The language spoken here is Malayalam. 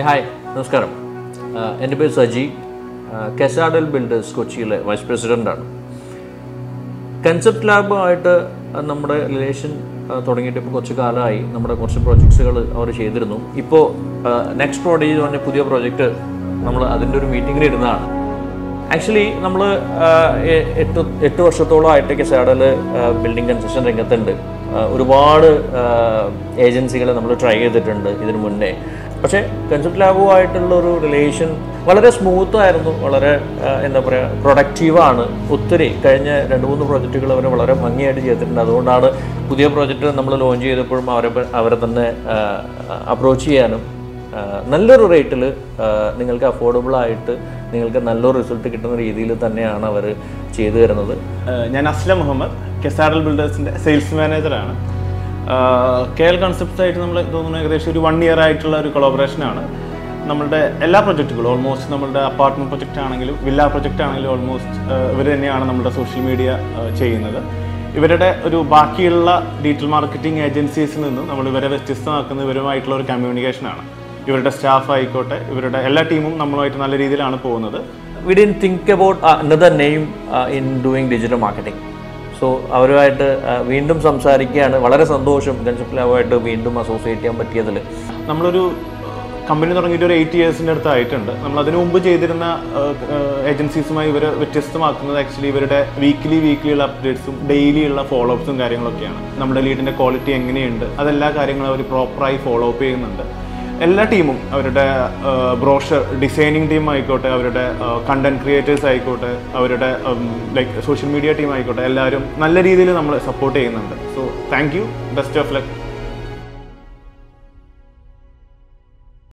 ഹായ് നമസ്കാരം. എൻ്റെ പേര് സജി. കെസാഡൽ ബിൽഡേഴ്സ് കൊച്ചിയിലെ വൈസ് പ്രസിഡൻ്റാണ്. കൺസെപ്റ്റ് ലാബുമായിട്ട് നമ്മുടെ റിലേഷൻ തുടങ്ങിയിട്ട് ഇപ്പോൾ കുറച്ച് കാലമായി. നമ്മുടെ കുറച്ച് പ്രോജക്ട്സുകൾ അവർ ചെയ്തിരുന്നു. ഇപ്പോൾ നെക്സ്റ്റ് പ്രോഡേജ് എന്ന് പറഞ്ഞ പുതിയ പ്രോജക്റ്റ് നമ്മൾ അതിൻ്റെ ഒരു മീറ്റിങ്ങിൽ ഇരുന്നതാണ്. ആക്ച്വലി നമ്മൾ 8 വർഷത്തോളമായിട്ട് കെസാഡൽ ബിൽഡിംഗ് കൺസ്ട്രക്ഷൻ രംഗത്തുണ്ട്. ഒരുപാട് ഏജൻസികളെ നമ്മൾ ട്രൈ ചെയ്തിട്ടുണ്ട് ഇതിനു മുന്നേ. പക്ഷേ കൺസെപ്റ്റ് ലാബുമായിട്ടുള്ള ഒരു റിലേഷൻ വളരെ സ്മൂത്തായിരുന്നു, വളരെ എന്താ പറയുക, പ്രൊഡക്റ്റീവാണ്. ഒത്തിരി കഴിഞ്ഞ 2-3 പ്രോജക്റ്റുകൾ അവർ വളരെ ഭംഗിയായിട്ട് ചെയ്തിട്ടുണ്ട്. അതുകൊണ്ടാണ് പുതിയ പ്രോജക്റ്റ് നമ്മൾ ലോഞ്ച് ചെയ്തപ്പോഴും അവരെ തന്നെ അപ്രോച്ച് ചെയ്യാനും നല്ലൊരു റേറ്റിൽ നിങ്ങൾക്ക് അഫോർഡബിളായിട്ട് നിങ്ങൾക്ക് നല്ലൊരു റിസൾട്ട് കിട്ടുന്ന രീതിയിൽ തന്നെയാണ് അവർ ചെയ്തു തരുന്നത്. ഞാൻ അസ്ലം മുഹമ്മദ്, കെസാഡൽ ബിൽഡേഴ്സിൻ്റെ സെയിൽസ് മാനേജറാണ്. KL കൺസെപ്റ്റ്സ് ആയിട്ട് നമ്മൾ തോന്നുന്നു ഏകദേശം ഒരു 1 year ആയിട്ടുള്ള ഒരു കൊളാബറേഷനാണ്. നമ്മളുടെ എല്ലാ പ്രൊജക്റ്റുകളും ഓൾമോസ്റ്റ് നമ്മളുടെ അപ്പാർട്ട്മെൻറ്റ് പ്രൊജക്റ്റ് ആണെങ്കിലും വില്ല പ്രൊജക്റ്റ് ആണെങ്കിലും ഓൾമോസ്റ്റ് ഇവർ തന്നെയാണ് നമ്മുടെ സോഷ്യൽ മീഡിയ ചെയ്യുന്നത്. ഇവരുടെ ഒരു ബാക്കിയുള്ള ഡിജിറ്റൽ മാർക്കറ്റിംഗ് ഏജൻസീസിൽ നിന്നും നമ്മൾ ഇവരെ വ്യത്യസ്തമാക്കുന്ന ഇവരുമായിട്ടുള്ള ഒരു കമ്മ്യൂണിക്കേഷനാണ്. ഇവരുടെ സ്റ്റാഫ് ആയിക്കോട്ടെ, ഇവരുടെ എല്ലാ ടീമും നമ്മളുമായിട്ട് നല്ല രീതിയിലാണ് പോകുന്നത്. We didn't think about another name in doing digital marketing. So അവരുമായിട്ട് വീണ്ടും സംസാരിക്കുകയാണ്. വളരെ സന്തോഷം കൺസെപ്റ്റ് ലാബുമായിട്ട് വീണ്ടും അസോസിയേറ്റ് ചെയ്യാൻ പറ്റിയതിൽ. നമ്മളൊരു കമ്പനി തുടങ്ങിയിട്ട് ഒരു 8 yearsൻ്റെ അടുത്തായിട്ടുണ്ട്. നമ്മൾ അതിനു മുമ്പ് ചെയ്തിരുന്ന ഏജൻസീസുമായി ഇവർ വ്യത്യസ്തമാക്കുന്നത് ആക്ച്വലി ഇവരുടെ വീക്ക്ലിയുള്ള അപ്ഡേറ്റ്സും ഡെയിലിയുള്ള ഫോളോ അപ്സും കാര്യങ്ങളൊക്കെയാണ്. നമ്മുടെ ലീഡിൻ്റെ ക്വാളിറ്റി എങ്ങനെയുണ്ട്, അതെല്ലാ കാര്യങ്ങളും അവർ പ്രോപ്പറായി ഫോളോ അപ്പ് ചെയ്യുന്നുണ്ട്. എല്ലാ ടീമും, അവരുടെ ബ്രോഷർ ഡിസൈനിങ് ടീം ആയിക്കോട്ടെ, അവരുടെ കണ്ടന്റ് ക്രിയേറ്റേഴ്സ് ആയിക്കോട്ടെ, അവരുടെ സോഷ്യൽ മീഡിയ ടീം ആയിക്കോട്ടെ, എല്ലാവരും നല്ല രീതിയിൽ നമ്മളെ സപ്പോർട്ട് ചെയ്യുന്നുണ്ട്. So thank you, best of luck.